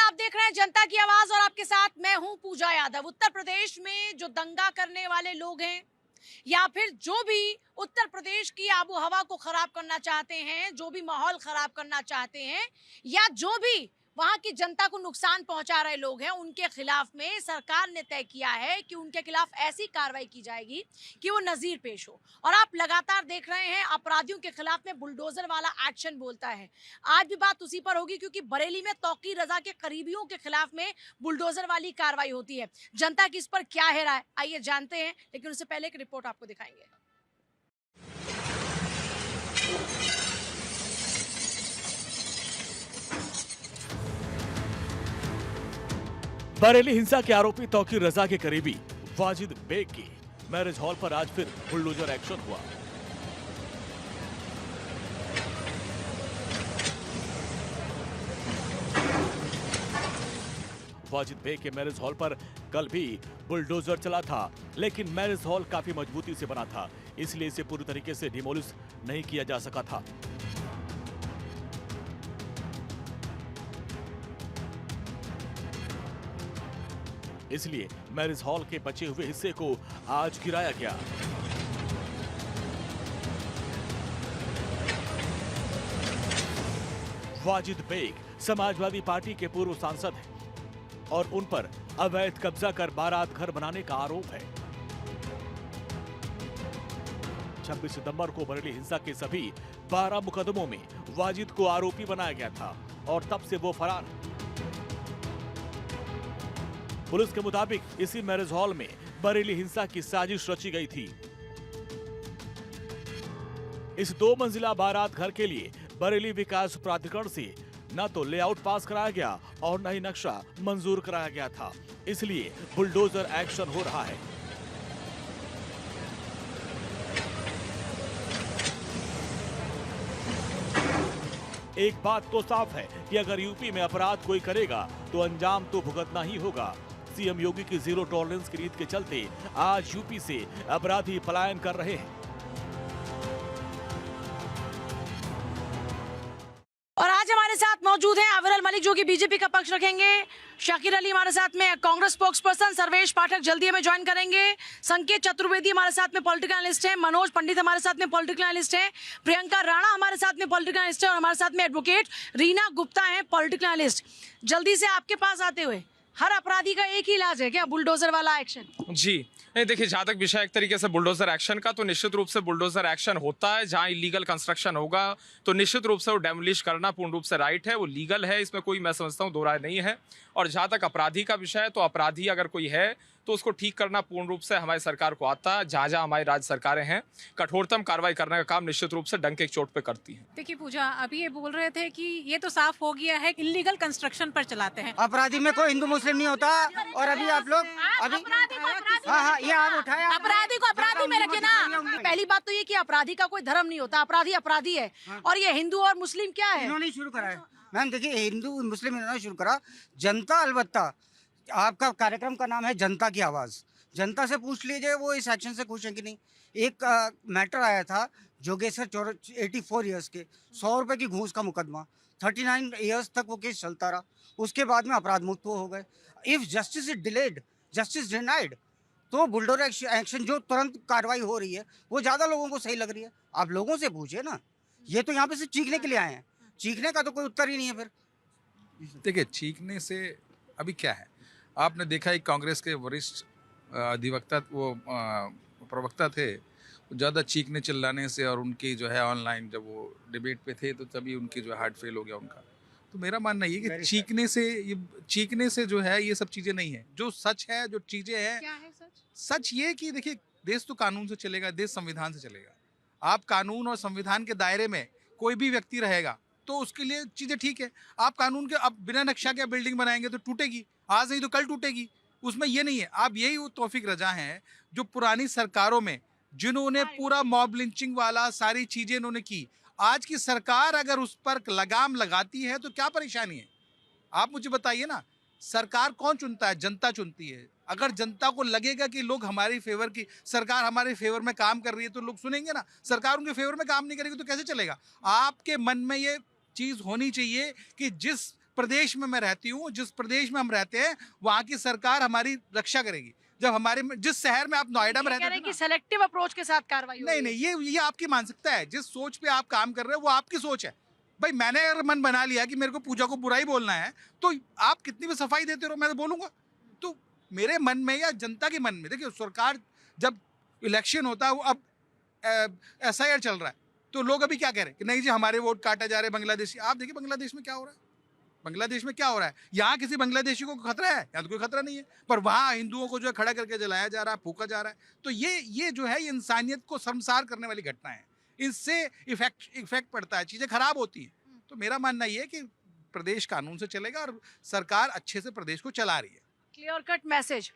आप देख रहे हैं जनता की आवाज और आपके साथ मैं हूं पूजा यादव। उत्तर प्रदेश में जो दंगा करने वाले लोग हैं या फिर जो भी उत्तर प्रदेश की आबो हवा को खराब करना चाहते हैं, जो भी माहौल खराब करना चाहते हैं या जो भी वहां की जनता को नुकसान पहुंचा रहे लोग हैं, उनके खिलाफ में सरकार ने तय किया है कि उनके खिलाफ ऐसी कार्रवाई की जाएगी कि वो नजीर पेश हो। और आप लगातार देख रहे हैं अपराधियों के खिलाफ में बुलडोजर वाला एक्शन बोलता है। आज भी बात उसी पर होगी क्योंकि बरेली में तौकीर रजा के करीबियों के खिलाफ में बुलडोजर वाली कार्रवाई होती है। जनता की इस पर क्या है राय, आइए जानते हैं, लेकिन उससे पहले एक रिपोर्ट आपको दिखाएंगे। बरेली हिंसा के आरोपी तौकीर रजा के करीबी वाजिद बेग की मैरिज हॉल पर आज फिर बुलडोजर एक्शन हुआ। वाजिद बेग के मैरिज हॉल पर कल भी बुलडोजर चला था, लेकिन मैरिज हॉल काफी मजबूती से बना था, इसलिए इसे पूरी तरीके से डिमोलिश नहीं किया जा सका था। इसलिए मैरिज हॉल के बचे हुए हिस्से को आज गिराया गया। वाजिद बेग समाजवादी पार्टी के पूर्व सांसद हैं और उन पर अवैध कब्जा कर बारात घर बनाने का आरोप है। 26 सितंबर को बरेली हिंसा के सभी 12 मुकदमों में वाजिद को आरोपी बनाया गया था और तब से वो फरार है। पुलिस के मुताबिक इसी मैरिज हॉल में बरेली हिंसा की साजिश रची गई थी। इस 2 मंजिला बारात घर के लिए बरेली विकास प्राधिकरण से न तो लेआउट पास कराया गया और न ही नक्शा मंजूर कराया गया था, इसलिए बुलडोजर एक्शन हो रहा है। एक बात तो साफ है कि अगर यूपी में अपराध कोई करेगा तो अंजाम तो भुगतना ही होगा। सीएम योगी की जीरो टॉलरेंस की नीति के चलते आज यूपी से अपराधी पलायन कर रहे हैं। और आज हमारे साथ मौजूद हैं अविरल मलिक जो कि बीजेपी का पक्ष रखेंगे, शाकिर अली हमारे साथ में कांग्रेस स्पोक्स पर्सन, सर्वेश पाठक जल्दी हमें ज्वाइन करेंगे, संकेत चतुर्वेदी हमारे साथ में पॉलिटिकल एनालिस्ट है, मनोज पंडित हमारे साथ में पॉलिटिकल एनालिस्ट है, प्रियंका राणा हमारे साथ में पॉलिटिकल एनालिस्ट है और हमारे साथ में एडवोकेट रीना गुप्ता है पॉलिटिकल एनालिस्ट। जल्दी से आपके पास आते हुए, हर अपराधी का एक ही इलाज है क्या, बुलडोजर वाला एक्शन? जी नहीं, देखिए जहाँ तक विषय एक तरीके से बुलडोजर एक्शन का, तो निश्चित रूप से बुलडोजर एक्शन होता है। जहाँ इलीगल कंस्ट्रक्शन होगा तो निश्चित रूप से वो डेमोलिश करना पूर्ण रूप से राइट है, वो लीगल है, इसमें कोई मैं समझता हूँ दो राय नहीं है। और जहाँ तक अपराधी का विषय है, तो अपराधी अगर कोई है तो उसको ठीक करना पूर्ण रूप से हमारी सरकार को आता है। जहाँ जहाँ हमारी राज्य सरकारें हैं, कठोरतम कार्रवाई करने का काम निश्चित रूप से डंके की चोट पे करती हैं। देखिए पूजा, अभी ये बोल रहे थे कि ये तो साफ हो गया है, इलीगल कंस्ट्रक्शन पर चलाते हैं। अपराधी में कोई हिंदू मुस्लिम नहीं होता। और अभी आप लोग अभी हाँ ये आप उठाया, अपराधी को अपराधी में रखे ना। पहली बात तो ये कि अपराधी का कोई धर्म नहीं होता, अपराधी अपराधी है। और ये हिंदू और मुस्लिम क्या है, इन्होंने शुरू करा है मैम। देखिए हिंदू मुस्लिम इन्होंने शुरू करा, जनता अलबत्ता। आपका कार्यक्रम का नाम है जनता की आवाज़, जनता से पूछ लीजिए वो इस एक्शन से खुश है कि नहीं। एक मैटर आया था जोगेश्वर 84 ईयर्स के 100 रुपये की घूस का मुकदमा, 39 ईयर्स तक वो केस चलता रहा, उसके बाद में अपराध मुक्त हो गए। If justice is delayed, justice denied, तो बुलडोजर एक्शन जो तुरंत कार्रवाई हो रही है वो ज़्यादा लोगों को सही लग रही है। आप लोगों से पूछिए ना, ये तो यहाँ पे सिर्फ चीखने के लिए आए हैं, चीखने का तो कोई उत्तर ही नहीं है। फिर देखिए चीखने से अभी क्या है, आपने देखा ही कांग्रेस के वरिष्ठ अधिवक्ता वो प्रवक्ता थे, ज़्यादा चीखने चिल्लाने से और उनकी जो है ऑनलाइन जब वो डिबेट पे थे तो तभी उनकी जो है हार्ट फेल हो गया उनका। तो मेरा मानना ये कि चीखने से जो है ये सब चीज़ें नहीं है। जो सच है, जो चीज़ें हैं, क्या है सच? सच ये कि देखिए देश तो कानून से चलेगा, देश संविधान से चलेगा। आप कानून और संविधान के दायरे में कोई भी व्यक्ति रहेगा तो उसके लिए चीज़ें ठीक है। आप कानून के अब बिना नक्शा के बिल्डिंग बनाएंगे तो टूटेगी, आज नहीं तो कल टूटेगी, उसमें ये नहीं है। आप यही वो तौफीक रजा हैं जो पुरानी सरकारों में जिन्होंने पूरा मॉब लिंचिंग वाला सारी चीज़ें इन्होंने की। आज की सरकार अगर उस पर लगाम लगाती है तो क्या परेशानी है? आप मुझे बताइए ना, सरकार कौन चुनता है? जनता चुनती है। अगर जनता को लगेगा कि लोग हमारी फेवर की सरकार हमारे फेवर में काम कर रही है तो लोग सुनेंगे ना। सरकार उनके फेवर में काम नहीं करेगी तो कैसे चलेगा? आपके मन में ये चीज़ होनी चाहिए कि जिस प्रदेश में मैं रहती हूँ, जिस प्रदेश में हम रहते हैं वहाँ की सरकार हमारी रक्षा करेगी। जब हमारे जिस शहर में आप नोएडा में रहते कह रहे हैं हैं कि सेलेक्टिव अप्रोच के साथ कार्रवाई हो नहीं रही है। नहीं, ये आपकी मानसिकता है। जिस सोच पे आप काम कर रहे हो वो आपकी सोच है। भाई मैंने अगर मन बना लिया कि मेरे को पूजा को बुराई बोलना है तो आप कितनी भी सफाई देते रहो, मैं तो बोलूंगा। तो मेरे मन में या जनता के मन में, देखिए सरकार जब इलेक्शन होता है, वो अब SIR चल रहा है, तो लोग अभी क्या कह रहे हैं कि नहीं जी हमारे वोट काटे जा रहे बांग्लादेशी। आप देखिए बांग्लादेश में क्या हो रहा है, बांग्लादेश में क्या हो रहा है। यहाँ किसी बांग्लादेशी को खतरा है? यहाँ तो कोई खतरा नहीं है, पर वहाँ हिंदुओं को जो है खड़ा करके जलाया जा रहा है, फूका जा रहा है। तो ये जो है ये इंसानियत को शर्मसार करने वाली घटना है। इससे इफेक्ट पड़ता है, चीज़ें खराब होती हैं। तो मेरा मानना ये है कि प्रदेश कानून से चलेगा और सरकार अच्छे से प्रदेश को चला रही है। Clear cut message.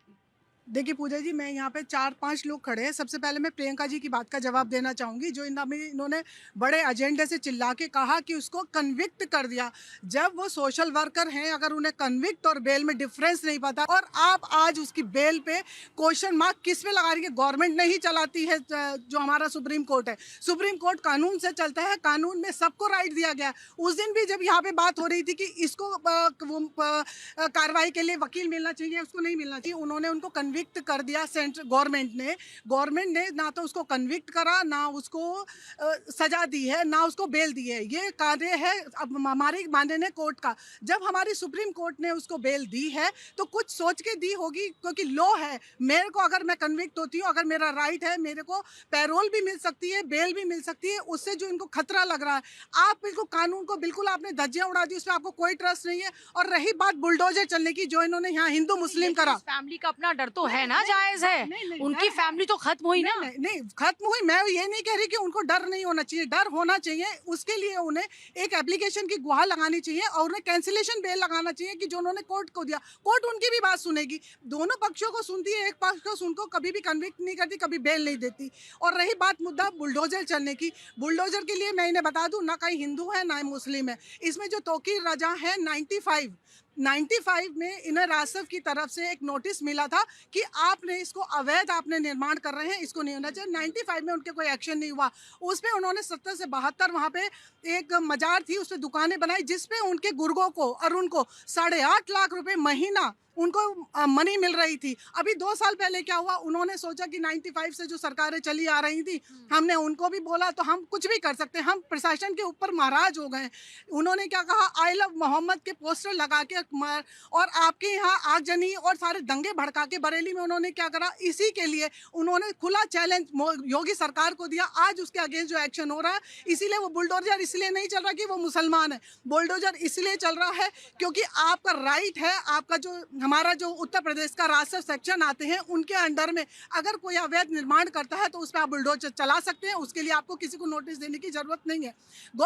देखिए पूजा जी, मैं यहाँ पे 4-5 लोग खड़े हैं। सबसे पहले मैं प्रियंका जी की बात का जवाब देना चाहूँगी, जो इन्होंने बड़े एजेंडे से चिल्ला के कहा कि उसको कन्विक्ट कर दिया। जब वो सोशल वर्कर हैं, अगर उन्हें कन्विक्ट और बेल में डिफरेंस नहीं पता, और आप आज उसकी बेल पे क्वेश्चन मार्क किस पे लगा रही है? गवर्नमेंट नहीं चलाती है, जो हमारा सुप्रीम कोर्ट है। सुप्रीम कोर्ट कानून से चलता है, कानून में सबको राइट दिया गया। उस दिन भी जब यहाँ पे बात हो रही थी कि इसको कार्रवाई के लिए वकील मिलना चाहिए, उसको नहीं मिलना चाहिए, उन्होंने उनको कन्विक्ट कर दिया। सेंट्रल गवर्नमेंट ने ना तो उसको कन्विक्ट करा, ना उसको सजा दी है, ना उसको बेल दी है। ये कार्य है अब हमारे माननीय कोर्ट का। जब हमारी सुप्रीम कोर्ट ने उसको बेल दी है तो कुछ सोच के दी होगी, क्योंकि लॉ है। मेरे को अगर मैं कन्विक्ट होती हूँ, अगर मेरा राइट है, मेरे को पैरोल भी मिल सकती है, बेल भी मिल सकती है। उससे जो इनको खतरा लग रहा है, आप बिल्कुल कानून को बिल्कुल आपने धज्जियां उड़ा दी, उस पर आपको कोई ट्रस्ट नहीं है। और रही बात बुलडोजर चलने की, जो इन्होंने यहाँ हिंदू मुस्लिम करा, फैमिली का अपना डर तो है ना, जायज है। उनकी फैमिली तो खत्म हुई ना। नहीं खत्म हुई। मैं ये नहीं कह रही कि उनको डर नहीं होना चाहिए, डर होना चाहिए। उसके लिए उन्हें एक एप्लीकेशन की गुहार लगानी चाहिए और उन्हें कैंसिलेशन बेल लगाना चाहिए कि जो उन्होंने कोर्ट को दिया, कोर्ट उनकी भी बात सुनेगी। दोनों पक्षों को सुनती है, एक पक्ष को उनको कभी भी कन्विक्ट नहीं करती, कभी बेल नहीं देती। और रही बात मुद्दा बुलडोजर चलने की, बुलडोजर के लिए मैं इन्हें बता दूं, ना कहीं हिंदू है ना मुस्लिम है। इसमें जो तौकीर रजा है 95 में इन्हें रासव की तरफ से एक नोटिस मिला था कि आपने इसको अवैध आपने निर्माण कर रहे हैं, इसको नहीं होना चाहिए। 95 में उनके कोई एक्शन नहीं हुआ। उस पे उन्होंने 70 से 72 वहाँ पे एक मजार थी, उस पर दुकानें बनाई, जिसपे उनके गुर्गों को, अरुण को 8.5 लाख रुपए महीना उनको मनी मिल रही थी। अभी 2 साल पहले क्या हुआ, उन्होंने सोचा कि 95 से जो सरकारें चली आ रही थी, हमने उनको भी बोला तो हम कुछ भी कर सकते हैं, हम प्रशासन के ऊपर महाराज हो गए। उन्होंने क्या कहा, आई लव मोहम्मद के पोस्टर लगा के और आपके यहाँ आगजनी और सारे दंगे भड़का के बरेली में उन्होंने क्या करा, इसी के लिए उन्होंने खुला चैलेंज योगी सरकार को दिया। आज उसके अगेंस्ट जो एक्शन हो रहा है, इसीलिए वो बुलडोजर इसलिए नहीं चल रहा कि वो मुसलमान है, बुलडोजर इसलिए चल रहा है क्योंकि आपका राइट है, आपका जो हमारा जो उत्तर प्रदेश का राजस्व सेक्शन आते हैं, उनके अंडर में अगर कोई अवैध निर्माण करता है तो उस पर आप बुलडोजर चला सकते हैं। उसके लिए आपको किसी को नोटिस देने की जरूरत नहीं है।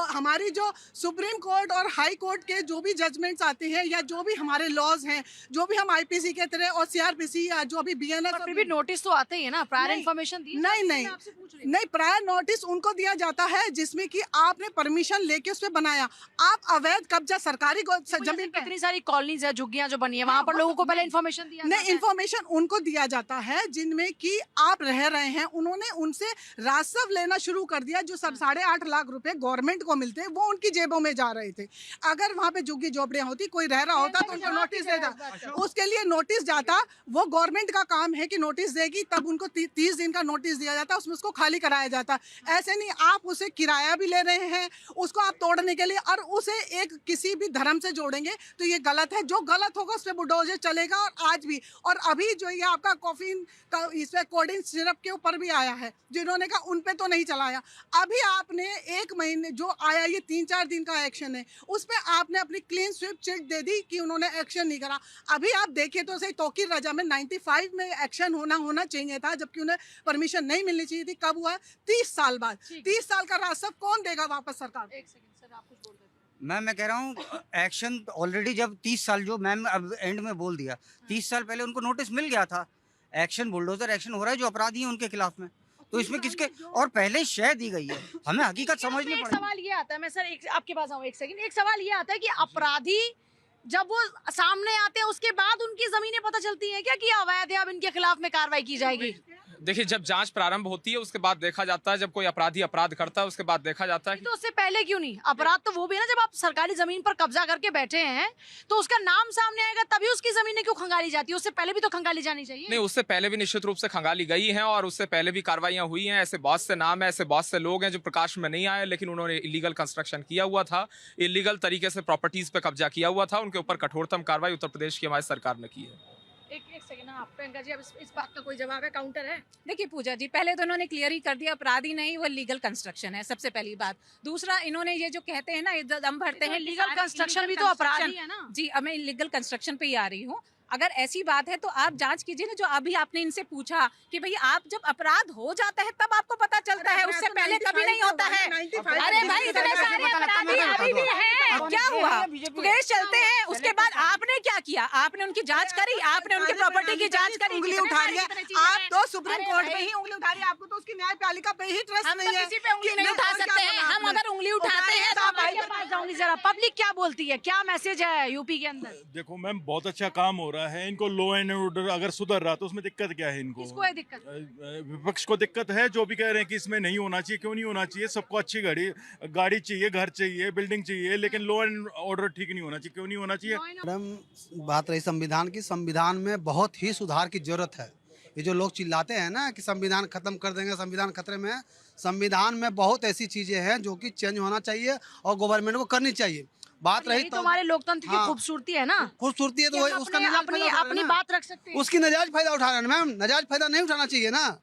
हमारी जो सुप्रीम कोर्ट और हाई कोर्ट के जो भी जजमेंट्स आते हैं, या जो भी हमारे लॉज हैं, जो भी हम IPC के तरह और CRPC या जो भी BNS, फिर भी नोटिस तो आते ही है ना, प्रायर इन्फॉर्मेशन दी। नहीं, प्रायर नोटिस उनको दिया जाता है जिसमें कि आपने परमिशन लेके उस पे बनाया। आप अवैध कब्जा सरकारी जमीन पे, कितनी सारी कॉलोनीज है, झुग्गियां जो बनी है, वहां पर लोगों को पहले इन्फॉर्मेशन दिया नहीं, इन्फॉर्मेशन उनको दिया जाता है जिनमें कि आप रह रहे हैं। उन्होंने उनसे राजस्व लेना शुरू कर दिया। जो 8.5 लाख रुपए गवर्नमेंट को मिलते हैं, वो उनकी जेबों में जा रहे थे। अगर वहाँ पे झुग्गी झोपड़ियां होती, कोई रह रहा होता तो उनको नोटिस देता, उसके लिए नोटिस जाता। वो गवर्नमेंट का काम है कि नोटिस देगी, तब उनको 30 दिन का नोटिस दिया जाता, उसमें उसको खाली कराया जाता। ऐसे नहीं, आप उसे किराया भी ले रहे हैं, उसको आप तोड़ने के लिए, और उसे एक किसी भी धर्म से जोड़ेंगे तो ये गलत है। जो गलत होगा उस पर बुलडोजर चलेगा। और आज भी, और अभी जो ये आपका कॉफीन का इस पे कोडिन सिरप के ऊपर भी आया है, जिन्होंने कहा उन पे तो नहीं चलाया। अभी आपने 1 महीने जो आया, ये 3-4 दिन का एक्शन है, उस पे आपने अपनी क्लीन स्वीप चिट दे दी कि उन्होंने एक्शन नहीं करा। अभी आप देखिए तो सही, तौकीर रजा में 95 में एक्शन होना चाहिए था, जबकि उन्हें परमिशन नहीं मिलनी चाहिए थी। कब हुआ? 30 साल बाद। 30 साल का राजस्व कौन देगा वापस? सरकार। एक सेकंड सर, आप कुछ बोल रहे थे। मैं कह रहा हूँ एक्शन ऑलरेडी जब 30 साल, जो मैम अब एंड में बोल दिया, 30 साल पहले उनको नोटिस मिल गया था। एक्शन बुलडोजर एक्शन हो रहा है जो अपराधी हैं उनके खिलाफ में, तो इसमें किसके, और पहले शय दी गई है, हमें हकीकत समझनी एक पड़ेगी। सवाल ये आता है, मैं सर एक आपके पास आऊँ, एक सेकंड। एक सवाल ये आता है कि अपराधी जब वो सामने आते हैं उसके बाद उनकी जमीनें पता चलती हैं क्या कि अवैध है, अब इनके खिलाफ में कार्रवाई की जाएगी? देखिए, जब जांच प्रारंभ होती है उसके बाद देखा जाता है, जब कोई अपराधी अपराध करता है उसके बाद देखा जाता है तो उससे पहले क्यों नहीं? अपराध तो वो भी है ना, जब आप सरकारी जमीन पर कब्जा करके बैठे हैं तो उसका नाम सामने आएगा तभी उसकी जमीनें क्यों खंगाली जाती है? उससे पहले भी तो खंगाली जानी चाहिए। नहीं, उससे पहले भी निश्चित रूप से खंगाली गई है और उससे पहले भी कार्रवाइयां हुई हैं। ऐसे बहुत से नाम है, ऐसे बहुत से लोग हैं जो प्रकाश में नहीं आए, लेकिन उन्होंने इलीगल कंस्ट्रक्शन किया हुआ था, इलीगल तरीके से प्रॉपर्टीज पे कब्जा किया हुआ था। उनके ऊपर कठोरतम कार्रवाई उत्तर प्रदेश की हमारी सरकार ने की है। एक सेकंड आप प्रियंका जी, अब इस बात का कोई जवाब है? काउंटर है? देखिए पूजा जी, पहले तो इन्होंने क्लियर ही कर दिया अपराधी नहीं, वो लीगल कंस्ट्रक्शन है, सबसे पहली बात। दूसरा, इन्होंने ये जो कहते हैं ना, ये दम भरते हैं लीगल कंस्ट्रक्शन भी तो अपराधी है ना जी। अब मैं लीगल कंस्ट्रक्शन पे ही आ रही हूँ। अगर ऐसी बात है तो आप जांच कीजिए ना, जो अभी आपने इनसे पूछा कि भाई आप जब अपराध हो जाता है तब आपको पता चलता है, उससे पहले कभी नहीं होता है। अरे भाई, इतने सारे अपराधी अभी भी हैं, क्या हुआ? केस चलते हैं, उसके बाद आपने क्या किया? आपने उनकी जांच करी, आपने उनकी प्रॉपर्टी की जांच करी, उंगली उठा रही है आप तो सुप्रीम कोर्ट पे ही उंगली उठा रही है, आपको तो उसकी न्यायपालिका पे ही ट्रस्ट हम नहीं तो है। किसी पे उंगली नहीं उठा सकते हैं। हम अगर उंगली उठाते हैं तो आपके पास जाऊंगी जरा। पब्लिक क्या बोलती है, क्या मैसेज है यूपी के अंदर? देखो मैम, बहुत अच्छा काम हो रहा है। इनको लॉ एंड ऑर्डर अगर सुधर रहा तो उसमें दिक्कत क्या है? इनको किसको है दिक्कत? विपक्ष को दिक्कत है, जो भी कह रहे हैं कि इसमें नहीं होना चाहिए। क्यों नहीं होना चाहिए? सबको अच्छी गाड़ी चाहिए, घर चाहिए, बिल्डिंग चाहिए, लेकिन लॉ एंड ऑर्डर ठीक नहीं होना चाहिए। क्यों नहीं होना चाहिए? मैडम, बात रही संविधान की, संविधान में बहुत ही सुधार की जरूरत है। ये जो लोग चिल्लाते हैं ना कि संविधान खत्म कर देंगे, संविधान खतरे में है, संविधान में बहुत ऐसी चीजें हैं जो कि चेंज होना चाहिए और गवर्नमेंट को करनी चाहिए। बात रही तो हमारे लोकतंत्र की हाँ, खूबसूरती है ना, खूबसूरती है, तो कि हम उसका अपने- नजायज अपनी फायदा उठा रहे अपनी हैं ना। बात रख सकते हैं। उसकी नजायज फायदा उठा रहे हैं मैम, नजायज फायदा नहीं उठाना चाहिए ना।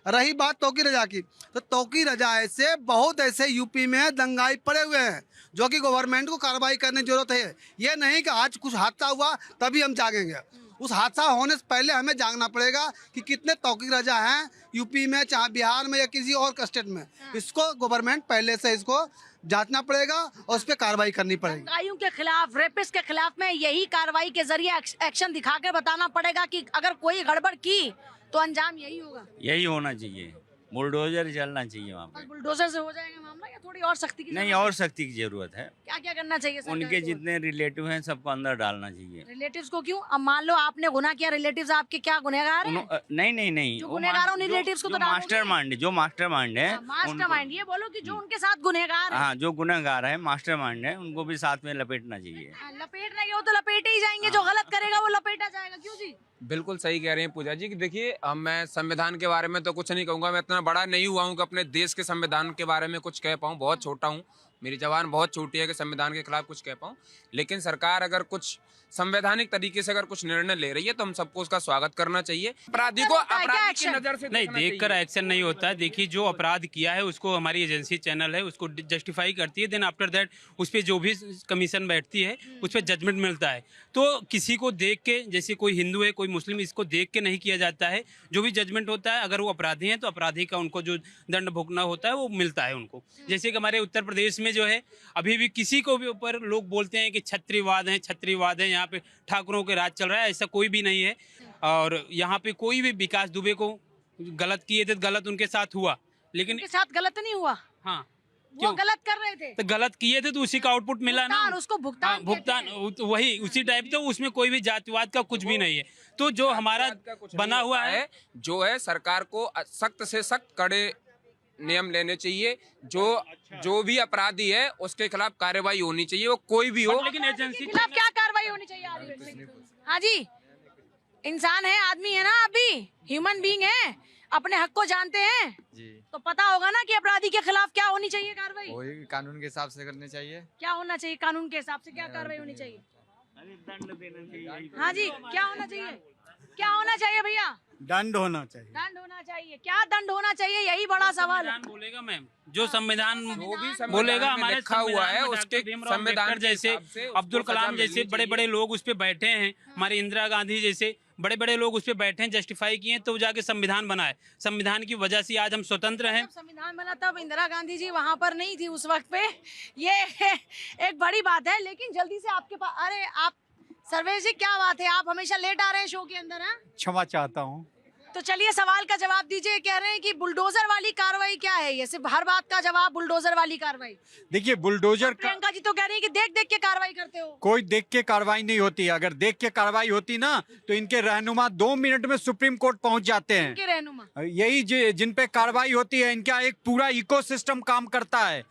रही बात तौकी रजा की, तो तौकी रजा से बहुत ऐसे यूपी में दंगाई पड़े हुए हैं जो कि गवर्नमेंट को कार्रवाई करने की जरूरत है। ये नहीं कि आज कुछ हादसा हुआ तभी हम जागेंगे। उस हादसा होने से पहले हमें जागना पड़ेगा कि कितने तौकी रजा हैं यूपी में, चाहे बिहार में या किसी और स्टेट में। इसको गवर्नमेंट पहले से इसको जांचना पड़ेगा और उस पर कार्रवाई करनी पड़ेगी। दंगाइयों के खिलाफ, रेपिस्ट के खिलाफ में यही कार्रवाई के जरिए एक्शन दिखाकर बताना पड़ेगा कि अगर कोई गड़बड़ की तो अंजाम यही होगा। यही होना चाहिए, बुलडोजर चलना चाहिए वहाँ बस पे। बुलडोजर से हो जाएगा मामला या थोड़ी और सख्ती की नहीं, जरूरत और है? सख्ती की जरूरत है। क्या क्या करना चाहिए सरकार उनके को? जितने रिलेटिव हैं सबको अंदर डालना चाहिए। रिलेटिव्स को क्यों? अब मान लो आपने गुनाह किया, रिलेटिव्स आपके क्या गुनहगार हैं? नहीं, जो वो गुनहगार हैं, उन रिलेटिव्स को तो डालोगे। मास्टरमाइंड है, मास्टरमाइंड, ये बोलो कि जो उनके साथ गुनहगार हैं। हाँ, जो गुनहगार है, मास्टरमाइंड है, उनको भी साथ में लपेटना चाहिए। लपेटने के वो तो लपेटे ही जाएंगे, जो गलत करेगा वो लपेटा जाएगा। क्यों जी? बिल्कुल सही कह रही हैं पूजा जी कि देखिए, अब मैं संविधान के बारे में तो कुछ नहीं कहूँगा। मैं इतना बड़ा नहीं हुआ हूँ कि अपने देश के संविधान के बारे में कुछ कह पाऊँ। बहुत छोटा हूँ, मेरी जबान बहुत छोटी है कि संविधान के खिलाफ कुछ कह पाऊँ। लेकिन सरकार अगर कुछ संवैधानिक तरीके से अगर कुछ निर्णय ले रही है तो हम सबको उसका स्वागत करना चाहिए। अपराधी को अपराधी की नजर से नहीं देखकर एक्शन नहीं होता है। देखिए, जो अपराध किया है उसको हमारी एजेंसी चैनल है उसको जस्टिफाई करती है, देन आफ्टर दैट उस पर जो भी कमीशन बैठती है उस पर जजमेंट मिलता है। तो किसी को देख के, जैसे कोई हिंदू है कोई मुस्लिम, इसको देख के नहीं किया जाता है। जो भी जजमेंट होता है, अगर वो अपराधी हैं तो अपराधी का उनको जो दंड भुगतना होता है वो मिलता है उनको। जैसे कि हमारे उत्तर प्रदेश में जो है, अभी भी किसी को भी ऊपर लोग बोलते हैं कि छत्रीवाद है, यहाँ पे ठाकुरों के राज चल रहा है, ऐसा कोई भी नहीं है। और यहाँ पे कोई भी विकास दुबे को गलत किए थे, गलत उनके साथ हुआ, लेकिन उनके साथ गलत नहीं हुआ। हाँ, वो क्यों? गलत कर रहे थे तो गलत किए थे तो उसी का आउटपुट मिला ना, उसको भुगतान हाँ, भुगतान वही उसी टाइप। तो उसमें कोई भी जातिवाद का कुछ भी नहीं है। तो जो हमारा बना हुआ है, जो है सरकार को सख्त से सख्त कड़े नियम लेने चाहिए। जो भी अपराधी है उसके खिलाफ कार्रवाई होनी चाहिए, वो कोई भी हो। लेकिन एजेंसी के खिलाफ क्या कार्रवाई होनी चाहिए? हाँ जी, इंसान है, आदमी है ना, आप भी ह्यूमन बीइंग है, अपने हक को जानते हैं जी। तो पता होगा ना कि अपराधी के खिलाफ क्या होनी चाहिए कार्रवाई। वही कानून के हिसाब से करनी चाहिए। क्या होना चाहिए कानून के हिसाब से? क्या कार्रवाई होनी चाहिए? दंड देना चाहिए। हाँ जी, क्या होना चाहिए? क्या होना चाहिए भैया? दंड होना चाहिए। दंड होना चाहिए। क्या दंड होना चाहिए, यही बड़ा सवाल है। बोलेगा मैम, जो संविधान संविधान बोलेगा, में हमारे लिखा हुआ है संविधान में उसके डॉक्टर भीमराव संविधान अम्बेडकर के जैसे, हिसाब से उसको अब्दुल सजा कलाम मिलनी जैसे बड़े बड़े लोग उस पे बैठे हैं, हमारे इंदिरा गांधी जैसे बड़े बड़े लोग उस पे बैठे हैं, जस्टिफाई किए, तो जाके संविधान बना है। संविधान की वजह से आज हम स्वतंत्र हैं। जब संविधान बना तब इंदिरा गांधी जी वहाँ पर नहीं थी उस वक्त पे, ये एक बड़ी बात है। लेकिन जल्दी से आपके पास, अरे आप सर्वेश जी, क्या बात है, आप हमेशा लेट आ रहे हैं शो के अंदर? हैं, क्षमा चाहता हूँ। तो चलिए सवाल का जवाब दीजिए। कह रहे हैं कि बुलडोजर वाली कार्रवाई क्या है? ये सिर्फ हर बात का जवाब बुलडोजर वाली कार्रवाई। देखिए बुलडोजर प्रियंका जी तो कह रही है कि देख देख के कार्रवाई करते हो। कोई देख के कार्रवाई नहीं होती। अगर देख के कार्रवाई होती ना तो इनके रहनुमा 2 मिनट में सुप्रीम कोर्ट पहुंच जाते हैं। इनके रहनुमा यही जिन पे कार्रवाई होती है, इनका एक पूरा इकोसिस्टम काम करता है।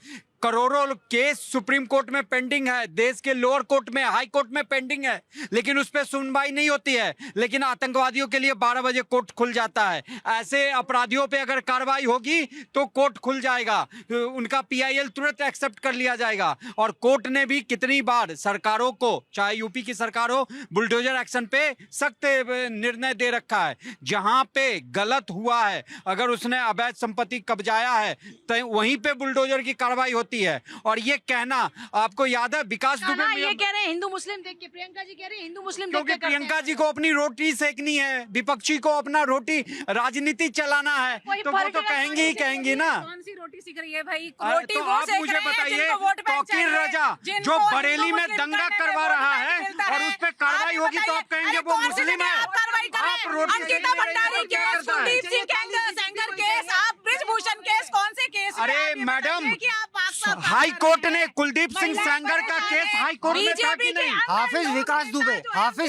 करोड़ों केस सुप्रीम कोर्ट में पेंडिंग है, देश के लोअर कोर्ट में, हाई कोर्ट में पेंडिंग है, लेकिन उस पर सुनवाई नहीं होती है। लेकिन आतंकवादियों के लिए 12 बजे कोर्ट खुल जाता है। ऐसे अपराधियों पे अगर कार्रवाई होगी तो कोर्ट खुल जाएगा, उनका पीआईएल तुरंत एक्सेप्ट कर लिया जाएगा। और कोर्ट ने भी कितनी बार सरकारों को, चाहे यूपी की सरकार हो, बुलडोजर एक्शन पे सख्त निर्णय दे रखा है। जहां पे गलत हुआ है, अगर उसने अवैध संपत्ति कब्जाया है तो वहीं पे बुलडोजर की कार्रवाई होती है। और ये कहना, आपको याद है विकास दुबे में ये कह रहे हैं हिंदू मुस्लिम देख के, प्रियंका जी कह रही है हिंदू मुस्लिम देख क्योंकि के प्रियंका जी को अपनी रोटी सेकनी है, विपक्षी को अपना रोटी राजनीति चलाना है, तो वो तो कहेंगी ही कहेंगी ना। कौन सी रोटी सीख रही है भाई? तो आप मुझे बताइए, तौकीर रजा जो बरेली में दंगा करवा रहा है और उस पर कार्रवाई होगी तो आप कहेंगे वो मुस्लिम है। आप रोटी अंकिता भंडारी केस, कुलदीप सिंह सेंगर केस, आप ब्रिजभूषण केस, कौन से केस? अरे मैडम, हाई कोर्ट ने कुलदीप सिंह सेंगर का केस हाई कोर्ट में था कि नहीं? हाफिज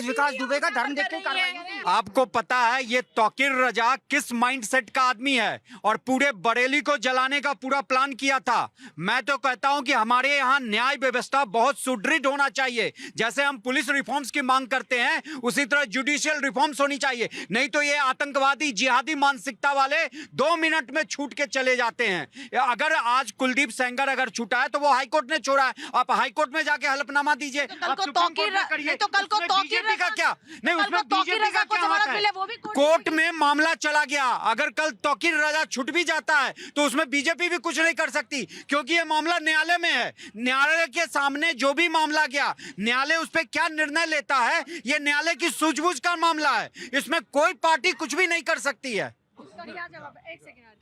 विकास दुबे का धर्म देख के कार्रवाई। आपको पता है ये तौकीर रजा किस माइंडसेट का आदमी है और पूरे बरेली को जलाने का पूरा प्लान किया था। मैं तो कहता हूं कि हमारे यहाँ न्याय व्यवस्था बहुत सुदृढ़ होना चाहिए। जैसे हम पुलिस रिफॉर्म्स की मांग करते हैं, उसी तरह जुडिशियल रिफॉर्म्स होनी चाहिए। नहीं तो ये आतंकवादी जिहादी मानसिकता वाले 2 मिनट में छूट के चले जाते हैं। अगर आज कुलदीप सेंगर अगर छूटा है तो वो हाईकोर्ट ने छोड़ा है। आप हाईकोर्ट में जाके हलफनामा दीजिए। तो कल को तौकीर का क्या नहीं, उसमें बीजेपी का क्या हाथ है? कोर्ट में मामला चला गया, अगर कल तौकीर रजा छूट भी जाता है तो उसमें बीजेपी भी कुछ नहीं कर सकती, क्योंकि ये मामला न्यायालय में है। न्यायालय के सामने जो भी मामला गया, न्यायालय उस पर क्या निर्णय लेता है, ये न्यायालय की सूझबूझ का मामला है। इसमें कोई पार्टी कुछ भी नहीं कर सकती है।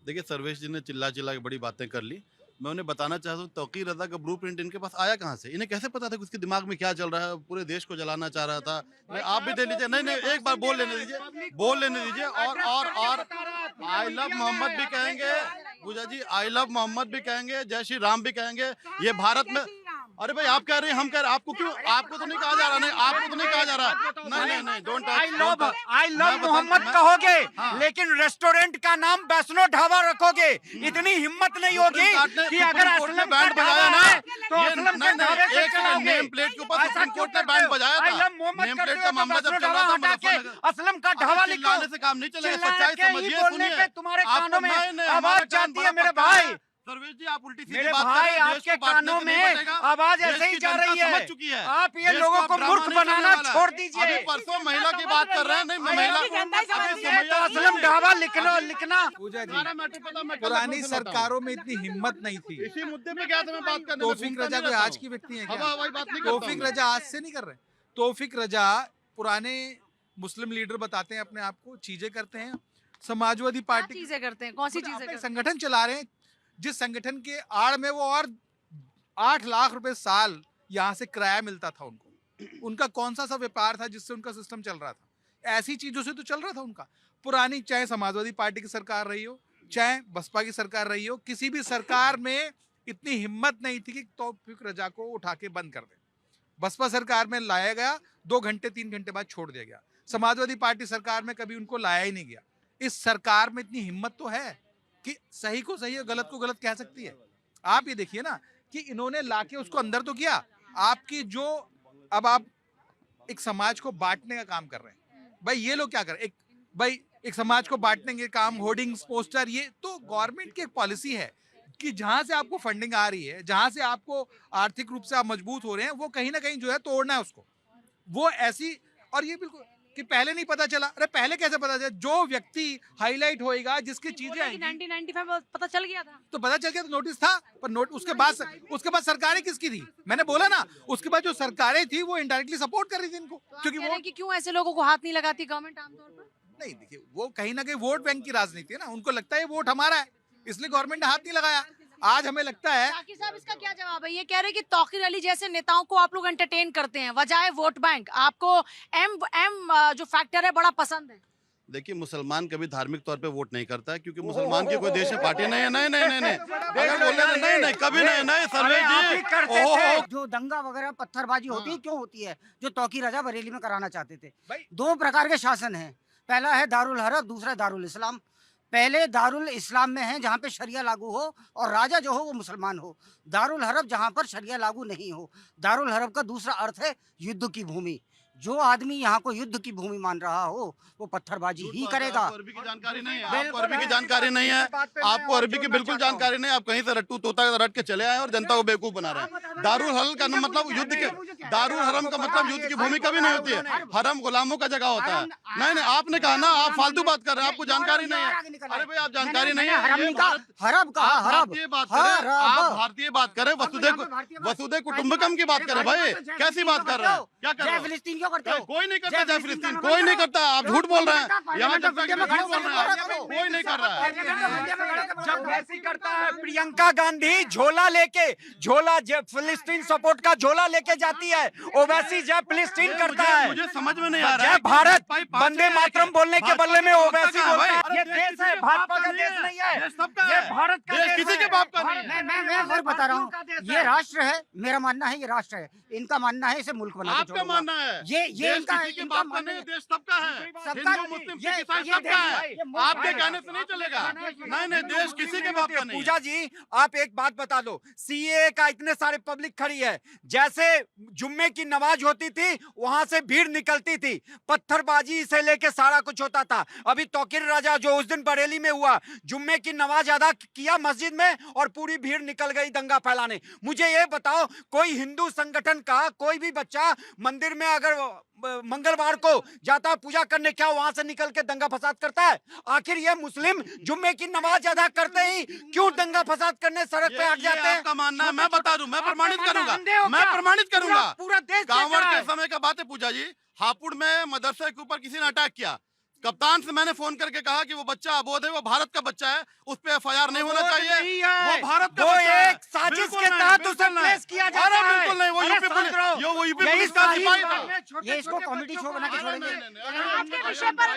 देखिए, सर्वेश जी ने चिल्ला के बड़ी बातें कर ली। मैं उन्हें बताना चाहता हूँ, तौकीर रजा का ब्लूप्रिंट इनके पास आया कहाँ से? इन्हें कैसे पता था कि उसके दिमाग में क्या चल रहा है? पूरे देश को जलाना चाह रहा था। नहीं, आप भी दे लीजिए। नहीं, एक बार बोल लेने दीजिए। और आई लव मोहम्मद भी कहेंगे, पूजा जी, आई लव मोहम्मद भी कहेंगे, जय श्री राम भी कहेंगे। ये भारत में, अरे भाई आप कह रहे हैं, हम कह रहे हैं, आपको क्यों? आपको तो नहीं कहा जा रहा। नहीं, आपको तो नहीं कहा जा रहा। नहीं, डोंट आई लव मोहम्मद कहोगे, लेकिन रेस्टोरेंट का नाम वैष्णो ढाबा रखोगे। इतनी हिम्मत नहीं होगी कि अगर असलम बैंड बजाया ना तो असलम के ढाबे से चलाओगे। नेम प्लेट के ऊपर सुप्रीम कोर्ट ने बैंड बजाया था। नेम प्लेट का मामला जब चल रहा था, मुजफ्फरनगर, असलम का ढाबा लिखो से काम नहीं चलेगा। सच्चाई समझिए, सुनिए। तुम्हारे कानों में आवाज जाती है मेरे भाई। सर्वेश जी, आप उल्टी मेरे भाई, आपके कानों में आवाज ऐसे ही जा रही है। आप ये लोगों को मूर्ख बनाना छोड़ दीजिए। अभी परसों महिला की बात कर रहे हैं। नहीं, महिला असलम ढाबा लिखना। पुरानी सरकारों में इतनी हिम्मत नहीं थी। इसी मुद्दे पे क्या मैं बात करने? तौफीक रजा कोई आज की व्यक्ति है क्या? तौफीक रजा आज से नहीं कर रहे। तौफीक रजा पुराने मुस्लिम लीडर बताते हैं अपने आप को, चीजें करते हैं। समाजवादी पार्टी चीजें करते हैं, कौन सी चीजें करते हैं? संगठन चला रहे हैं, जिस संगठन के आड़ में वो और 8 लाख रुपए साल यहाँ से किराया मिलता था उनको। उनका कौन सा व्यापार था जिससे उनका सिस्टम चल रहा था? ऐसी चीजों से तो चल रहा था उनका। पुरानी, चाहे समाजवादी पार्टी की सरकार रही हो, चाहे बसपा की सरकार रही हो, किसी भी सरकार में इतनी हिम्मत नहीं थी कि तौफीक रजा को उठा के बंद कर दे। बसपा सरकार में लाया गया, 2 घंटे 3 घंटे बाद छोड़ दिया गया। समाजवादी पार्टी सरकार में कभी उनको लाया ही नहीं गया। इस सरकार में इतनी हिम्मत तो है कि सही को सही और गलत को गलत कह सकती है। आप ये देखिए ना कि इन्होंने लाके उसको अंदर तो किया। आपकी जो, अब आप एक समाज को बांटने का काम कर रहे हैं। भाई ये लोग क्या कर रहे हैं? एक समाज को बांटने के काम, होर्डिंग्स, पोस्टर, ये तो गवर्नमेंट की एक पॉलिसी है कि जहां से आपको फंडिंग आ रही है, जहां से आपको आर्थिक रूप से आप मजबूत हो रहे हैं, वो कहीं ना कहीं जो है तोड़ना है उसको। वो ऐसी, और ये बिल्कुल कि पहले नहीं पता चला। अरे पहले कैसे पता चला? जो व्यक्ति हाईलाइट होएगा, जिसकी चीजें 1995 पता चल गया था, तो पता चल गया, तो नोटिस था। पर उसके बाद सरकारें किसकी थी? मैंने बोला ना, उसके बाद जो सरकारें थी वो इनडायरेक्टली सपोर्ट कर रही थी इनको। तो क्योंकि वो कि क्यों ऐसे लोगों को हाथ नहीं लगाती गवर्नमेंट आमतौर पर? नहीं, देखिए, वो कहीं ना कहीं वोट बैंक की राजनीति है ना। उनको लगता है वोट हमारा है, इसलिए गवर्नमेंट ने हाथ नहीं लगाया। आज हमें लगता है। साकिब साहब, इसका क्या जवाब है? ये कह रहे हैं कि तौकीर अली जैसे नेताओं को आप लोग एंटरटेन करते हैं, वजाए वोट बैंक। आपको एम जो फैक्टर है बड़ा पसंद है। देखिए मुसलमान कभी धार्मिक तौर पे वोट नहीं करता है, क्योंकि मुसलमान की कोई देश में पार्टी नहीं है। नहीं नहीं नहीं नहीं अगर बोल रहे नहीं नहीं कभी नहीं नहीं सर्वेश जी ओहो जो दंगा वगैरह पत्थरबाजी होती है क्यों होती है, जो तौकीर रजा बरेली में कराना चाहते थे। दो प्रकार के शासन हैं, पहला है दारुल हरब, दूसरा दारुल इस्लाम। पहले दारुल इस्लाम में है जहाँ पे शरिया लागू हो और राजा जो हो वो मुसलमान हो। दारुल हरब जहाँ पर शरिया लागू नहीं हो। दारुल हरब का दूसरा अर्थ है युद्ध की भूमि। जो आदमी यहाँ को युद्ध की भूमि मान रहा हो वो पत्थरबाजी ही करेगा। अरबी की जानकारी नहीं है, आपको अरबी की जानकारी नहीं है, आपको अरबी की बिल्कुल जानकारी नहीं है। आप कहीं से रट्टू तोता रट के चले आए और जनता को बेवकूफ बना रहे हैं। दारुल हरम का मतलब युद्ध के, दारुल हरम का मतलब युद्ध की भूमि कभी नहीं होती है। हरम गुलामों का जगह होता है। नहीं नहीं आपने कहा ना, आप फालतू बात कर रहे हैं, आपको जानकारी नहीं है। अरे भाई आप जानकारी नहीं है, हरब कहा, हरब आप भारतीय बात करें, वसुधैव कुटुंबकम की बात करें। भाई कैसी बात कर रहे हैं, क्या कर रहे हैं? फिलिस्तीन क्यों करते हो? कोई नहीं करता जय फिलिस्तीन, कोई नहीं करता। आप झूठ बोल रहे हैं, यहाँ झूठ बोल रहे हैं, कोई नहीं कर रहा है। जब ऐसी करता है प्रियंका गांधी झोला लेके, झोला फिलिस्तीन सपोर्ट का झोला लेके जाती है, ओवैसी जय फिलिस्तीन करता है। मुझे समझ में नहीं आ रहा है। जय भारत वंदे मातरम बोलने के बदले में ओवैसी बोलता है। ये देश है, भाजपा का देश नहीं है, ये भारत का देश किसी के बाप का नहीं है। मैं फिर बता रहा हूँ, ये राष्ट्र है, मेरा मानना है ये राष्ट्र है, इनका मानना है इसे मुल्क बना के आपका मानना है ये इनका किसी के बाप का नहीं, देश सबका है, हिंदू मुस्लिम सिख ईसाई सबका है। आपके कहने से नहीं चलेगा। नहीं नहीं देश किसी के बाप का नहीं। पूजा जी आप एक बात बता दो, सीए का इतने सारे पब्लिक खड़ी है, जैसे जुम्मे की नमाज होती थी वहां से भीड़ निकलती थी, पत्थरबाजी से लेके सारा कुछ होता था। अभी तौकीर राजा जो उस दिन बरेली में हुआ, जुम्मे की नमाज अदा किया मस्जिद में और पूरी भीड़ निकल गई दंगा फैलाने। मुझे ये बताओ, कोई हिंदू संगठन का कोई भी बच्चा मंदिर में अगर मंगलवार को जाता पूजा करने, क्या वहां से निकल के दंगा फसाद करता है? आखिर ये मुस्लिम जुम्मे की नमाज अदा करते ही क्यों दंगा फसाद करने सड़क पे हट जाते हैं? आपका मानना है, मैं बता दूं, मैं प्रमाणित करूंगा, मैं प्रमाणित करूंगा। पूरा देश कांवड़ के समय का बात है पूजा जी, हापुड़ में मदरसे के ऊपर किसी ने अटैक किया। कप्तान से मैंने फोन करके कहा कि वो बच्चा अबोध है, वो भारत का बच्चा है, उस पे FIR नहीं होना चाहिए, वो भारत का बच्चा है। एक साजिश के तहत उसे प्लेस किया जाता है। बिल्कुल नहीं, वो यूपी पुलिस का सिपाही था। ये इसको कॉमेडी शो बना के छोड़ेंगे। आज के विषय पर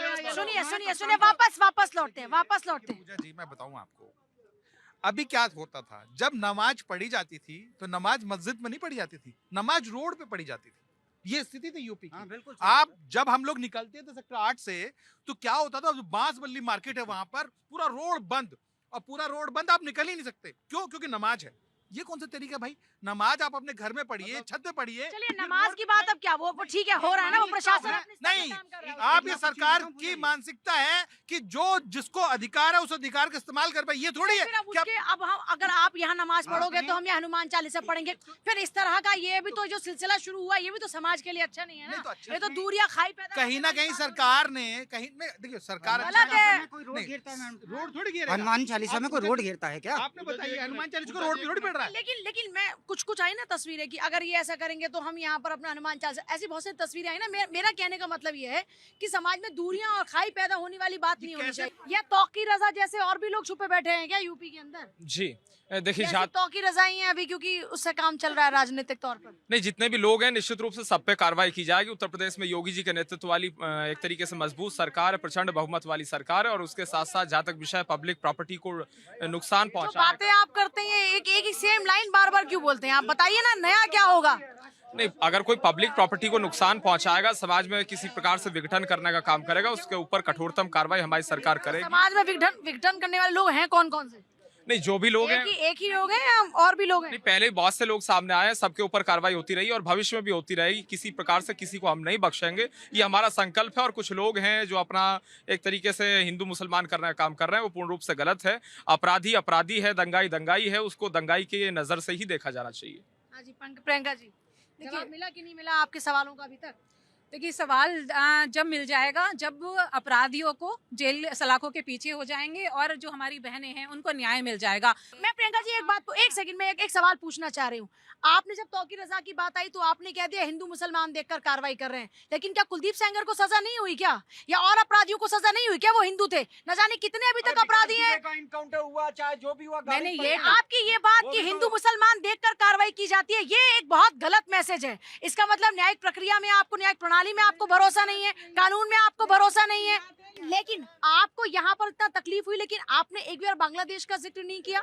सुनिए वापस लौटते हैं। पूजा जी मैं बताऊं आपको, अभी क्या होता था, जब नमाज पढ़ी जाती थी तो नमाज मस्जिद में नहीं पढ़ी जाती थी, नमाज रोड पे पढ़ी जाती थी। ये स्थिति थी यूपी की। आप जब हम लोग निकलते थे सेक्टर 8 से तो क्या होता था, बांसबल्ली मार्केट है वहां पर, पूरा रोड बंद, और पूरा रोड बंद, आप निकल ही नहीं सकते। क्यों? क्योंकि नमाज है। ये कौन सा तरीका भाई? नमाज आप अपने घर में पढ़िए, छत पे पढ़िए। चलिए नमाज की बात अब क्या, वो ठीक है, हो रहा है ना, वो प्रशासन नहीं, आप ये सरकार की मानसिकता है कि जो जिसको अधिकार है उस अधिकार का इस्तेमाल कर पाए, ये थोड़ी है। अब हम अगर आप यहाँ नमाज पढ़ोगे तो हम यहाँ हनुमान चालीसा पढ़ेंगे, फिर इस तरह का ये भी तो जो सिलसिला शुरू हुआ ये भी तो समाज के लिए अच्छा नहीं है ना। ये तो दूरियां खाई पैदा, कहीं ना कहीं सरकार ने कहीं में, देखिए सरकार रोड थोड़ी घेरा। हनुमान चालीसा में कोई रोड घेरता है क्या? आपने बताइए, हनुमान चालीसा को रोड पे पड़ रहा है। लेकिन मैं कुछ आई ना तस्वीरें कि अगर ये ऐसा करेंगे तो हम यहाँ पर अपना हनुमान चालीसा, ऐसी बहुत सारी तस्वीरें आई ना। मेरा कहने का मतलब ये है कि समाज में दूरियां और खाई पैदा होने वाली बात नहीं होनी चाहिए। या तौकीर रजा जैसे और भी लोग छुपे बैठे हैं क्या यूपी के अंदर? जी देखिए, तौकीर रजा ही है अभी, क्योंकि उससे काम चल रहा है राजनीतिक तौर पर। नहीं, जितने भी लोग हैं निश्चित रूप से सब पे कार्रवाई की जाएगी। उत्तर प्रदेश में योगी जी के नेतृत्व वाली एक तरीके से मजबूत सरकार है, प्रचंड बहुमत वाली सरकार है, और उसके साथ साथ जहाँ तक विषय पब्लिक प्रॉपर्टी को नुकसान पहुंचा, बातें आप करते हैं एक सेम लाइन बार बार क्यों बोलते हैं? आप बताइए ना, नया क्या होगा? नहीं, अगर कोई पब्लिक प्रॉपर्टी को नुकसान पहुंचाएगा, समाज में किसी प्रकार से विघटन करने का काम करेगा, उसके ऊपर कठोरतम कार्रवाई हमारी सरकार करेगी। समाज में विघटन करने वाले लोग हैं कौन कौन से? नहीं, जो भी लोग हैं, एक ही लोग हैं या और भी लोग हैं? नहीं, पहले बहुत से लोग सामने आए हैं, सबके ऊपर कार्रवाई होती रही और भविष्य में भी होती रहेगी। किसी प्रकार से किसी को हम नहीं बख्शेंगे, ये हमारा संकल्प है। और कुछ लोग हैं जो अपना एक तरीके से हिंदू मुसलमान करने का काम कर रहे हैं, वो पूर्ण रूप से गलत है। अपराधी अपराधी है, दंगाई दंगाई है, उसको दंगाई की नजर से ही देखा जाना चाहिए। हाँ जी, प्रियंका जी, देखिए मिला कि नहीं मिला आपके सवालों का अभी तक? देखिए सवाल जब मिल जाएगा, जब अपराधियों को जेल सलाखों के पीछे हो जाएंगे और जो हमारी बहनें हैं उनको न्याय मिल जाएगा। मैं प्रियंका जी एक सेकंड में एक सवाल पूछना चाह रही हूँ। आपने जब तौकीर रजा की बात आई तो आपने कह दिया हिंदू मुसलमान देखकर कार्रवाई कर रहे हैं, लेकिन क्या कुलदीप सेंगर को सजा नहीं हुई क्या? या और अपराधियों को सजा नहीं हुई क्या? वो हिंदू थे, न जाने कितने अभी तक अपराधी हैं। इनकाउंटर हुआ, चाहे जो भी हुआ, मैंने ये आपकी ये बात कि हिंदू मुसलमान देखकर कार्रवाई की जाती है, ये एक बहुत गलत मैसेज है। इसका मतलब न्यायिक प्रक्रिया में आपको, न्यायिक प्रणाली में आपको भरोसा नहीं है, कानून में आपको भरोसा नहीं है। लेकिन आपको यहाँ पर इतना तकलीफ हुई, लेकिन आपने एक बार बांग्लादेश का जिक्र नहीं किया।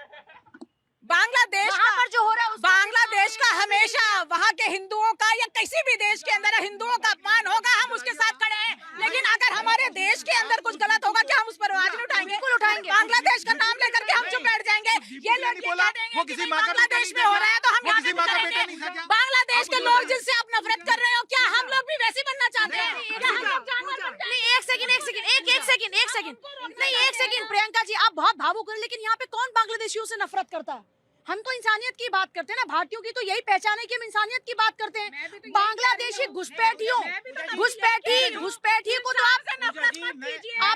बांग्लादेश वहाँ पर जो हो रहा है उसका बांग्लादेश का हमेशा वहाँ के हिंदुओं का या किसी भी देश के अंदर हिंदुओं का अपमान होगा, हम उसके साथ खड़े हैं। लेकिन अगर हमारे देश के अंदर कुछ गलत होगा, क्या हम उस पर आवाज नहीं उठाएंगे? बिल्कुल उठाएंगे। बांग्लादेश का नाम लेकर के हम चुप बैठ जाएंगे? ये लोग ये कह देंगे वो कि किसी भाई माँ का बेटा बांग्लादेश नहीं में था हो क्या? रहा है तो हम वो यहाँ किसी पे माँ का करेंगे। बेटा नहीं था क्या? बांग्लादेश आप के बोलो लोग ना। जिनसे आप नफरत कर रहे हो, क्या हम लोग भी वैसे बनना चाहते हैं? क्या हम लोग जानवर बन जाएंगे? नहीं, एक सेकंड नहीं, एक सेकंड प्रियंका जी, आप बहुत भावुक हो, लेकिन यहाँ पे कौन बांग्लादेशियों से नफरत करता है? हम तो इंसानियत की बात करते हैं ना, भारतीयों की तो यही पहचान है कि हम इंसानियत की बात करते हैं। बांग्लादेशी घुसपैठियों घुसपैठी को तो आप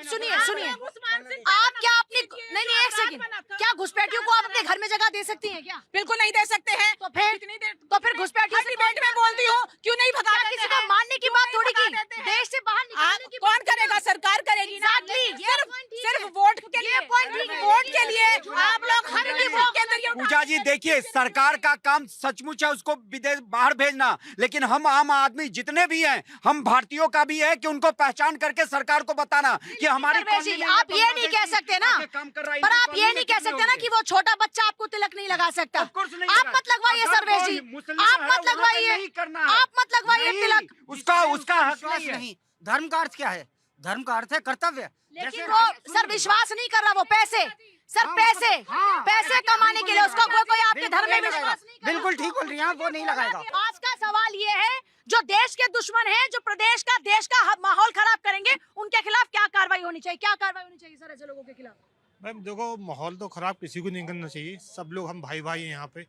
सुनिए, आप क्या अपनी नहीं एक सेकंड, क्या घुसपैठियों को आप अपने घर में जगह दे सकती हैं क्या? बिल्कुल नहीं दे सकते हैं। तो फिर घुसपैठियों से डिबेट में बोलती हूँ, क्यों नहीं भगा देते किसी को हैं? मारने की बात थोड़ी की, देश से बाहर निकालने की कौन करेगा? सरकार करेगी ना। सिर्फ वोट के लिए, वोट के लिए आप लोग हर की वोट के अंदर पूजा जी देखिए, सरकार का काम सचमुच है उसको विदेश बाहर भेजना, लेकिन हम आम आदमी जितने भी हैं, हम भारतीयों का भी है कि उनको पहचान करके सरकार को बताना कि हमारी कॉलोनी में आप ये नहीं कह सकते ना, काम कर रहा है, पर इनकी आप ये कॉलोनी नहीं में कह कितने सकते ना होंगे? कि वो छोटा बच्चा आपको तिलक नहीं लगा सकता। Of course नहीं आप लगा। मत लगवाइए अगर सर्वेश कोई जी, मुस्लिम आप है, मत वहाँ पे लगवाइए, नहीं करना है। आप मत लगवाइए नहीं, तिलक। उसका हक विश्वास नहीं है। नहीं, धर्म का अर्थ क्या है? धर्म का अर्थ है कर्तव्य। लेकिन वो सर विश्वास नहीं कर रहा, वो पैसे पैसे कमाने के लिए उसका कोई आपके धर्म में विश्वास नहीं कर रहा। बिल्कुल ठीक बोल रही हैं आप, वो नहीं लगाएगा। आज का सवाल ये है, जो देश के दुश्मन हैं, जो देश का माहौल खराब करेंगे, उनके खिलाफ क्या कार्रवाई होनी चाहिए? क्या कार्रवाई होनी चाहिए सर ऐसे लोगों के खिलाफ? मैम देखो, माहौल तो खराब किसी को नहीं करना चाहिए, सब लोग हम भाई भाई हैं यहाँ पे।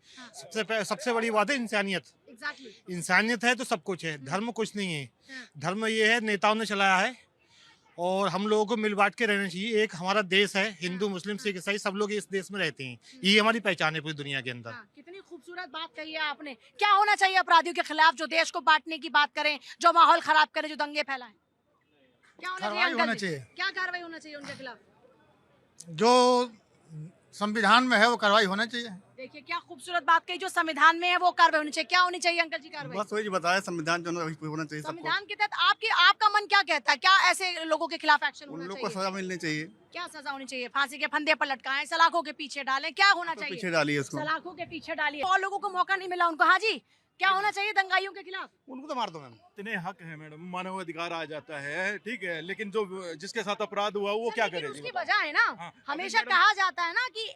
सबसे बड़ी बात है इंसानियत। इंसानियत है तो सब कुछ है, धर्म कुछ नहीं है। धर्म ये है नेताओं ने चलाया है, और हम लोगों को मिल बांट के रहना चाहिए। एक हमारा देश है, हिंदू मुस्लिम सिख ईसाई सब लोग इस देश में रहते हैं, ये हमारी पहचान है पूरी दुनिया के अंदर। कितनी खूबसूरत बात कही है आपने। क्या होना चाहिए अपराधियों के खिलाफ जो देश को बांटने की बात करें, जो माहौल खराब करें, जो दंगे फैलाएं? क्या होना चाहिए अंकल जी? क्या कार्रवाई होना चाहिए उनके खिलाफ? जो संविधान में है वो कार्रवाई होना चाहिए। देखिए क्या खूबसूरत बात कही, जो संविधान में है वो कार्रवाई होनी चाहिए। क्या होनी चाहिए अंकल जी कार्रवाई? बस वही बताया, संविधान जो होना चाहिए सबको। संविधान के तहत आपका मन क्या कहता है? क्या ऐसे लोगों के खिलाफ एक्शन उन होना लोग को चाहिए? सजा मिलनी चाहिए। क्या सजा होनी चाहिए? फांसी के फंदे पर लटकाएं, सलाखों के पीछे डालें, क्या होना चाहिए? पीछे डालिए इसको। सलाखों के पीछे डालिए। और लोगों को मौका नहीं मिला उनको। हाँ जी, क्या होना चाहिए दंगाइयों के खिलाफ? उनको तो मार दो मैम। इतने हक है मैडम, मानव अधिकार आ जाता है, ठीक है, लेकिन जो जिसके साथ अपराध हुआ वो क्या लेकिन करेगी? उसकी वजह है ना, हाँ, हमेशा अभी मैडम- कहा जाता है ना कि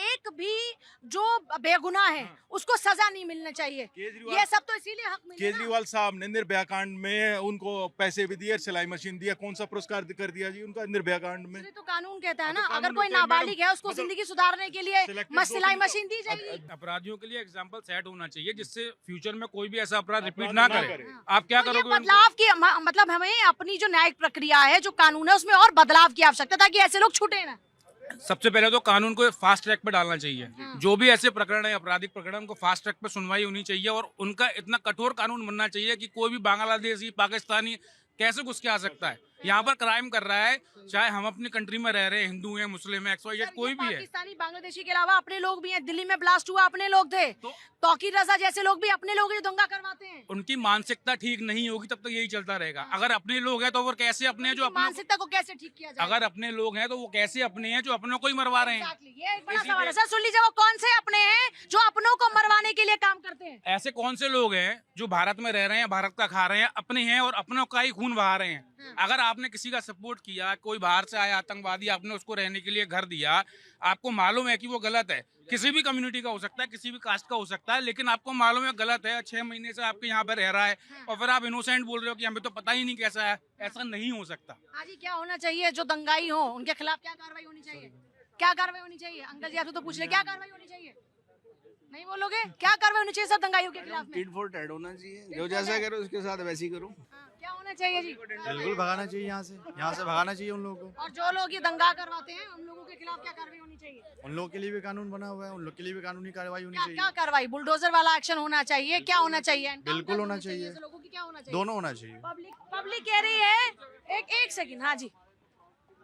एक भी जो बेगुनाह है उसको सजा नहीं मिलना चाहिए। केजरीवाल ये सब तो इसीलिए हक मिले ना। केजरीवाल साहब ने निर्भया कांड में उनको पैसे भी दिए, सिलाई मशीन दिया, कौन सा पुरस्कार कर दिया जी उनका निर्भया कांड में? इसलिए तो कानून कहता है ना, हाँ, तो अगर कानून कोई कहता है, नाबालिग है उसको मतलब जिंदगी सुधारने के लिए selected सिलाई दो तीन- मशीन दी जाएगी। अपराधियों के लिए एग्जाम्पल सेट होना चाहिए, जिससे फ्यूचर में कोई भी ऐसा अपराध रिपीट अपराध ना ना करे। करे। आप क्या तो ये करोगे उनको? बदलाव की मतलब हमें अपनी जो न्यायिक प्रक्रिया है, जो कानून है, उसमें और बदलाव की आवश्यकता, ताकि ऐसे लोग छूटे ना। सबसे पहले तो कानून को फास्ट ट्रैक पे डालना चाहिए। जो भी ऐसे प्रकरण है, आपराधिक प्रकरण, उनको फास्ट ट्रैक पे सुनवाई होनी चाहिए, और उनका इतना कठोर कानून बनना चाहिए कि कोई भी बांग्लादेशी, पाकिस्तानी कैसे घुस के आ सकता है, यहाँ पर क्राइम कर रहा है, चाहे हम अपनी कंट्री में रह रहे हैं, हिंदू हैं, मुस्लिम है, XYZ कोई भी है। पाकिस्तानी, बांग्लादेशी के अलावा अपने लोग भी हैं। दिल्ली में ब्लास्ट हुआ, अपने लोग थे। तौकीर रजा जैसे लोग भी अपने लोग ही दंगा करवाते हैं। उनकी मानसिकता ठीक नहीं होगी तब तक यही चलता रहेगा। अगर अपने लोग हैं तो वो कैसे अपने हैं जो अपने, मानसिकता को कैसे ठीक किया जाए? अगर अपने लोग हैं तो वो कैसे अपने हैं जो अपनों को ही मरवा रहे हैं? Exactly, ये एक बड़ा सवाल है सर। सुन लीजिए, वो कौन से अपने हैं जो अपनों को मरवाने के लिए काम करते हैं? ऐसे कौन से लोग हैं जो भारत में रह रहे हैं, भारत का खा रहे हैं, अपने हैं और अपनों का ही खून बहा रहे हैं? अगर आपने किसी का सपोर्ट किया, कोई बाहर से आया आतंकवादी, आपने उसको रहने के लिए घर दिया, आपको मालूम है कि वो गलत है, किसी भी कम्युनिटी का हो सकता है, किसी भी कास्ट का हो सकता है, लेकिन आपको मालूम है गलत है, 6 महीने से आपके यहाँ पे रह रहा है, और फिर आप इनोसेंट बोल रहे हो कि हमें तो पता ही नहीं कैसा है। ऐसा नहीं हो सकता। हाँ जी, क्या होना चाहिए? जो दंगाई हो उनके खिलाफ क्या कार्रवाई होनी चाहिए? क्या कार्रवाई होनी चाहिए? अंकल जी आपसे तो पूछ रहे, क्या कार्रवाई होनी चाहिए? नहीं बोलोगे? क्या कार्रवाई होनी चाहिए सब दंगाइयों के खिलाफ में? टिट फॉर टैट होना चाहिए, जो जैसा करो उसके साथ वैसे ही करो। हाँ, क्या होना चाहिए जी? बिल्कुल भगाना चाहिए यहाँ से भगाना चाहिए उन लोगों को। और जो लोग ये दंगा करवाते हैं उन लोगों के खिलाफ क्या कार्रवाई होनी चाहिए? उन लोगों के लिए भी कानून बना हुआ है, उन लोग के लिए भी कानूनी कार्रवाई होनी क्या चाहिए। क्या कार्रवाई? बुलडोजर वाला एक्शन होना चाहिए? क्या होना चाहिए? बिल्कुल होना चाहिए। ऐसे लोगों की क्या होना चाहिए? दोनों होना चाहिए। पब्लिक कह रही है। एक सेकंड। हाँ जी,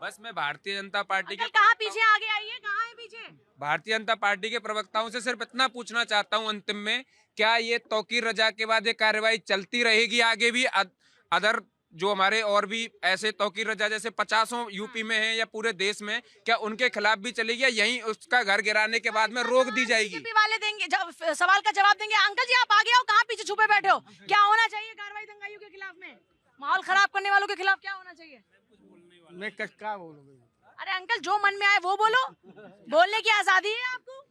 बस मैं भारतीय जनता पार्टी के कहाँ पीछे? आगे आइए, कहाँ है पीछे? भारतीय जनता पार्टी के प्रवक्ताओं से सिर्फ इतना पूछना चाहता हूं अंतिम में, क्या ये तौकीर रजा के बाद ये कार्रवाई चलती रहेगी आगे भी? अदर जो हमारे और भी ऐसे तौकीर रजा जैसे 50 यूपी में हैं या पूरे देश में, क्या उनके खिलाफ भी चलेगी या यहीं उसका घर गिराने के बाद में रोक दी जाएगी? बीजेपी वाले देंगे सवाल का जवाब देंगे। अंकल जी आप आगे आओ, कहाँ पीछे छुपे बैठे हो? क्या होना चाहिए कार्रवाई दंगाइयों के खिलाफ में? माहौल खराब करने वालों के खिलाफ क्या होना चाहिए? मैं क्या बोलूँ? अरे अंकल जो मन में आए वो बोलो, बोलने की आजादी है आपको।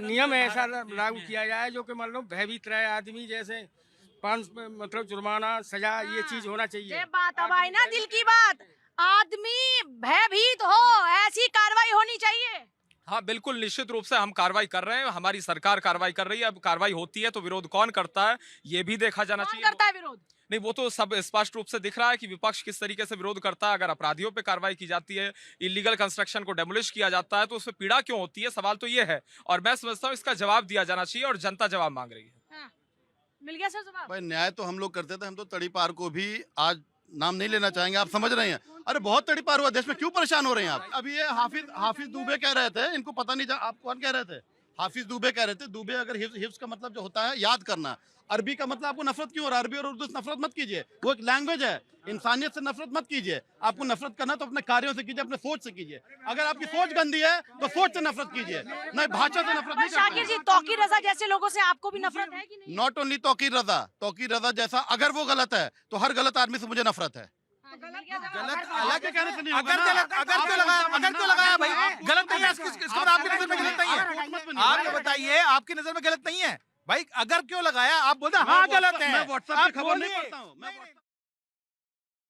नियम ऐसा लागू किया जाए जो कि मान लो भयभीत रहे आदमी, जैसे 5 मतलब जुर्माना सजा, ये चीज होना चाहिए। ये बात अब आई ना दिल की बात, आदमी भयभीत हो ऐसी कार्रवाई होनी चाहिए। हाँ बिल्कुल, निश्चित रूप से हम कार्रवाई कर रहे हैं, हमारी सरकार कार्रवाई कर रही है। अब कार्रवाई होती है तो विरोध कौन करता है ये भी देखा जाना चाहिए। करता है विरोध? नहीं, वो तो सब स्पष्ट रूप से दिख रहा है कि विपक्ष किस तरीके से विरोध करता है। अगर अपराधियों पे कार्रवाई की जाती है, इलीगल कंस्ट्रक्शन को डेमोलिश किया जाता है, तो उसमें पीड़ा क्यों होती है? सवाल तो ये है, और मैं समझता हूँ इसका जवाब दिया जाना चाहिए और जनता जवाब मांग रही है। मिल गया सर जवाब? भाई न्याय तो हम लोग करते थे, हम तो तड़ी पार को भी आज नाम नहीं लेना चाहेंगे, आप समझ रहे हैं। अरे बहुत तड़ी पार हुआ देश में, क्यों परेशान हो रहे हैं आप? अभी ये हाफिज दुबे कह रहे थे, इनको पता नहीं, आप कौन कह रहे थे? हाफिज दुबे कह रहे थे, दुबे अगर हिफ्स का मतलब जो होता है याद करना, अरबी का मतलब आपको नफरत क्यों हो रहा है? अरबी और उर्दू से नफरत मत कीजिए, वो एक लैंग्वेज है, इंसानियत से नफरत मत कीजिए। आपको नफरत करना तो अपने कार्यों से कीजिए, अपने सोच से कीजिए। अगर आपकी सोच गंदी है तो सोच से नफरत कीजिए, नहीं भाषा से नफरत नहीं। शाकिर जी, तौकीर रजा जैसे लोगों से आपको भी नफरत है कि नहीं? नॉट ओनली तौकीर रजा जैसा अगर वो गलत है तो हर गलत आदमी से मुझे नफरत है। गलत अलग कहने से नहीं होगा ना। अगर क्यों लगाया भाई? गलत नहीं है, इसका आपकी नजर में गलत नहीं है। आप ये बताइए, आपकी नजर में गलत नहीं है भाई, अगर क्यों लगाया? आप बोलते हैं हाँ गलत है। मैं व्हाट्सएप की खबर नहीं पढ़ता हूँ।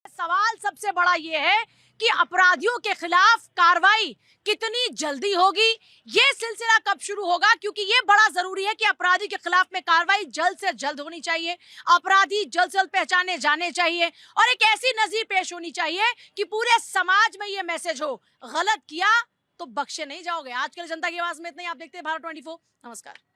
सवाल सबसे बड़ा ये है कि अपराधियों के खिलाफ कार्रवाई कितनी जल्दी होगी, ये सिलसिला कब शुरू होगा, क्योंकि ये बड़ा जरूरी है कि अपराधी के खिलाफ में कार्रवाई जल्द से जल्द होनी चाहिए, अपराधी जल्द से जल्द पहचाने जाने चाहिए और एक ऐसी नजीर पेश होनी चाहिए कि पूरे समाज में ये मैसेज हो, गलत किया तो बख्शे नहीं जाओगे। आज कल जनता की आवाज में इतना ही। आप देखते हैं भारत 24। नमस्कार।